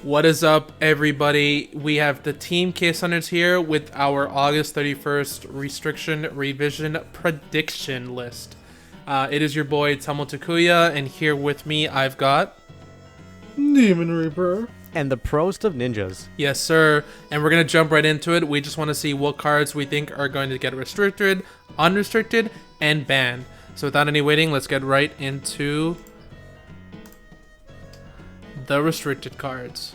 What is up, everybody? We have the Team Case Hunters here with our August 31st restriction revision prediction list. It is your boy Takuya, and here with me I've got DeamonReaper and the prost of ninjas. Yes, sir. And we're gonna jump right into it. We just want to see what cards we think are going to get restricted, unrestricted, and banned. So without any waiting, let's get right into the restricted cards.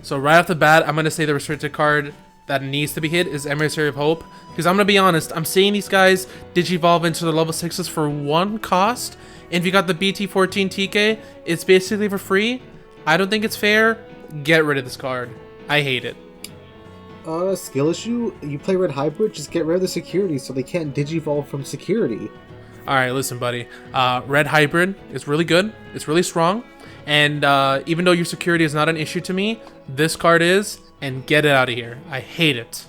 So right off the bat, I'm going to say the restricted card that needs to be hit is Emissary of Hope. Because I'm going to be honest, I'm seeing these guys digivolve into the level 6s for one cost. And if you got the BT14 TK, it's basically for free. I don't think it's fair. Get rid of this card. I hate it. Skill issue, you play Red Hybrid, just get rid of the security so they can't digivolve from security. Alright, listen buddy. Red Hybrid is really good. It's really strong. And even though your security is not an issue to me, this card is, and get it out of here. I hate it.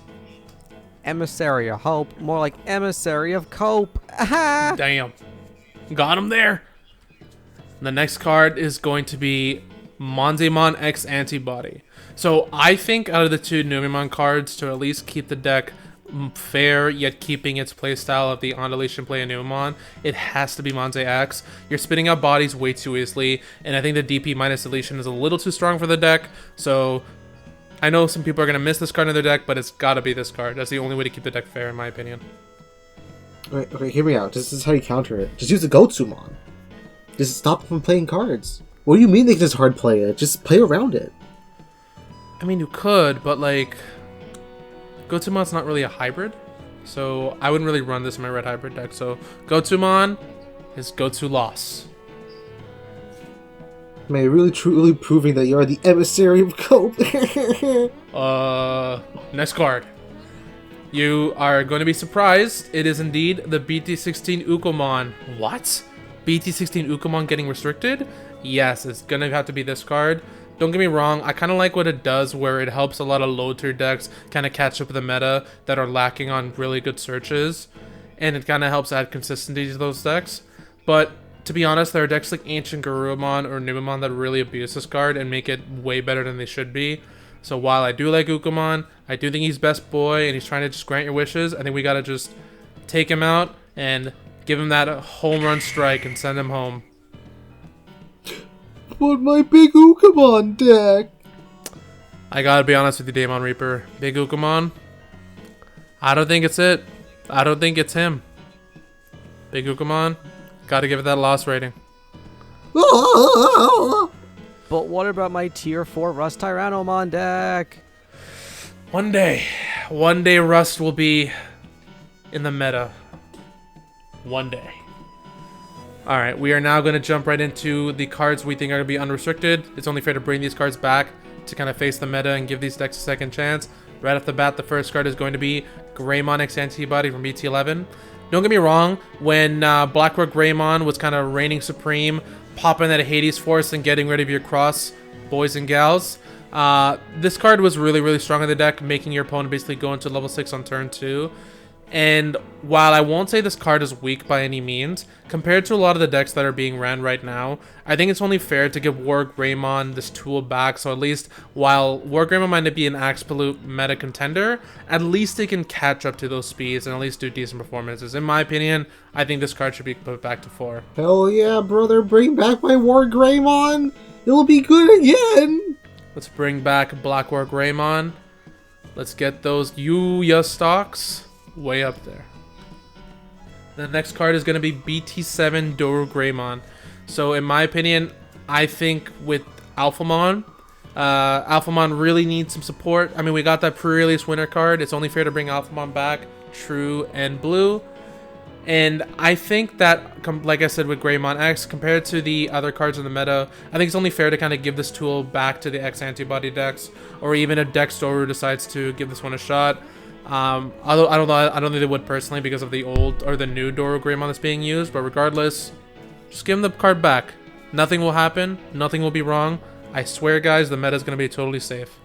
Emissary of Hope, more like Emissary of Cope. Aha! Damn. Got him there. The next card is going to be Monzemon X Antibody. So I think out of the two Numemon cards, to at least keep the deck fair yet keeping its playstyle of the on deletion play in Numemon, it has to be Monze X. You're spitting out bodies way too easily, and I think the DP minus deletion is a little too strong for the deck. So I know some people are going to miss this card in their deck, but it's got to be this card. That's the only way to keep the deck fair, in my opinion. Okay, hear me out. This is how you counter it. Just use the Gotsumon. Just stop them from playing cards. What do you mean they can just hard play it? Just play around it. I mean, you could, but like, Gotumon's not really a hybrid, so I wouldn't really run this in my red hybrid deck. So Gotumon is Gotu loss. Man, you're really truly proving that you are the Emissary of Cope. Next card. You are going to be surprised. It is indeed the BT16 Ukomon. What? BT16 Ukomon getting restricted? Yes, it's going to have to be this card. Don't get me wrong, I kind of like what it does where it helps a lot of low tier decks kind of catch up with the meta that are lacking on really good searches. And it kind of helps add consistency to those decks. But to be honest, there are decks like Ancient Garurumon or Numemon that really abuse this card and make it way better than they should be. So while I do like Ukomon, I do think he's best boy and he's trying to just grant your wishes. I think we got to just take him out and give him that home run strike and send him home. But my big Ukomon deck! I gotta be honest with you, DeamonReaper. Big Ukomon, I don't think it's it. I don't think it's him. Big Ukomon, gotta give it that loss rating. But what about my tier 4 Rust Tyrannomon deck? One day Rust will be in the meta. One day. Alright, we are now going to jump right into the cards we think are going to be unrestricted. It's only fair to bring these cards back to kind of face the meta and give these decks a second chance. Right off the bat, the first card is going to be Greymon X Antibody from BT11. Don't get me wrong, when Blackrock Greymon was kind of reigning supreme, popping that Hades Force and getting rid of your cross boys and gals, this card was really, really strong in the deck, making your opponent basically go into level 6 on turn 2. And while I won't say this card is weak by any means, compared to a lot of the decks that are being ran right now, I think it's only fair to give War Greymon this tool back. So at least while War Greymon might not be an absolute meta contender, at least they can catch up to those speeds and at least do decent performances. In my opinion, I think this card should be put back to 4. Hell yeah, brother, bring back my War Greymon! It'll be good again! Let's bring back Black War Greymon. Let's get those Yuya stocks way up there. The next card is going to be BT7 Doru Greymon. So in my opinion, I think with Alphamon, Alphamon really needs some support. I mean, we got that pre-release winner card. It's only fair to bring Alphamon back, true and blue. And I think that, like I said with Greymon X, compared to the other cards in the meta, I think it's only fair to kind of give this tool back to the X antibody decks, or even if Dex Doru decides to give this one a shot. Although I don't think they would personally because of the old or the new Doru Greymon that's being used, but regardless, just give them the card back. Nothing will happen, nothing will be wrong. I swear guys, the meta is going to be totally safe.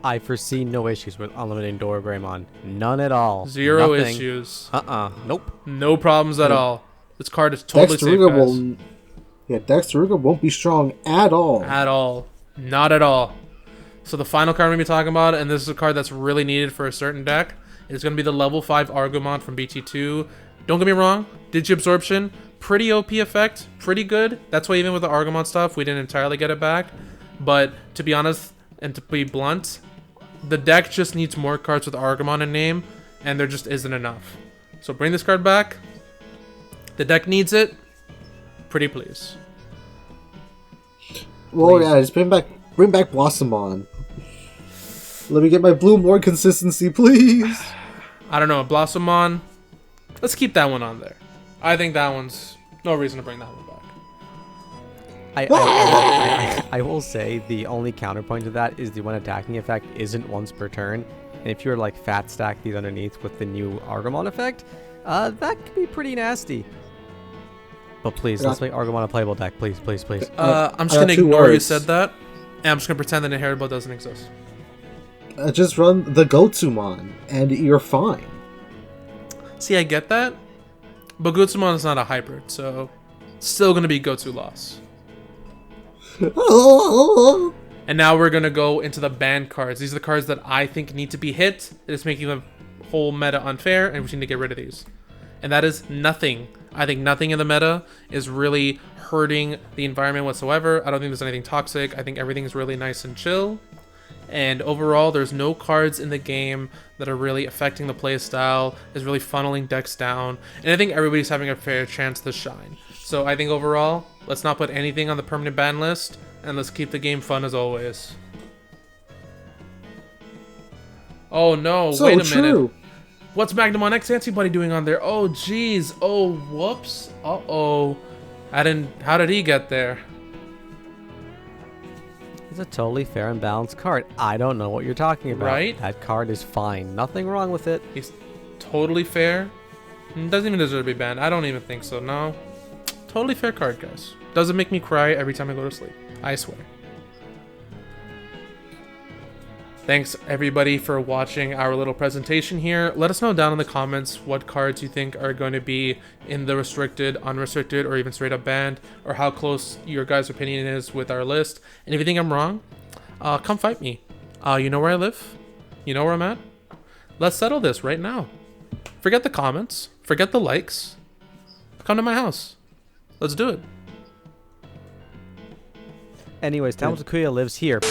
I foresee no issues with unlimiting Doru Greymon. None at all. Zero Nothing. issues. Nope. No problems at all. This card is totally safe, guys. Dex Taruga won't be strong at all. At all. Not at all. So the final card we're going to be talking about, and this is a card that's really needed for a certain deck, is going to be the level 5 Argomon from BT2. Don't get me wrong, Digi-Absorption, pretty OP effect, pretty good. That's why even with the Argomon stuff, we didn't entirely get it back. But to be honest, and to be blunt, the deck just needs more cards with Argomon in name, and there just isn't enough. So bring this card back. The deck needs it. Pretty please. Well, yeah, just bring back Blossomon. Let me get my blue more consistency, please. I don't know, Blossomon. Let's keep that one on there. I think that one's no reason to bring that one back. I will say the only counterpoint to that is the one attacking effect isn't once per turn. And if you're like fat stack these underneath with the new Argomon effect, that could be pretty nasty. But please, let's make Argomon a playable deck. Please, please, please. I'm just going to ignore you said that. And I'm just going to pretend that Inheritable doesn't exist. Just run the Gotsumon, and you're fine. See, I get that. But Gotsumon is not a hybrid, so still going to be Gotsu loss. And now we're going to go into the banned cards. These are the cards that I think need to be hit. It's making the whole meta unfair, and we need to get rid of these. And that is nothing. I think nothing in the meta is really hurting the environment whatsoever. I don't think there's anything toxic. I think everything is really nice and chill. And overall, there's no cards in the game that are really affecting the playstyle, is really funneling decks down. And I think everybody's having a fair chance to shine. So I think overall, let's not put anything on the permanent ban list, and let's keep the game fun as always. Oh no, So wait a true. minute. What's Magnamon X Antibody doing on there? Oh jeez. Oh whoops. Uh-oh. How did he get there? It's a totally fair and balanced card. I don't know what you're talking about. Right? That card is fine. Nothing wrong with it. He's totally fair. Doesn't even deserve to be banned. I don't even think so, no. Totally fair card, guys. Doesn't make me cry every time I go to sleep. I swear. Thanks everybody for watching our little presentation here. Let us know down in the comments what cards you think are going to be in the restricted, unrestricted, or even straight up banned, or how close your guys' opinion is with our list. And if you think I'm wrong, come fight me. You know where I live? You know where I'm at? Let's settle this right now. Forget the comments. Forget the likes. Come to my house. Let's do it. Anyways, Takuya lives here.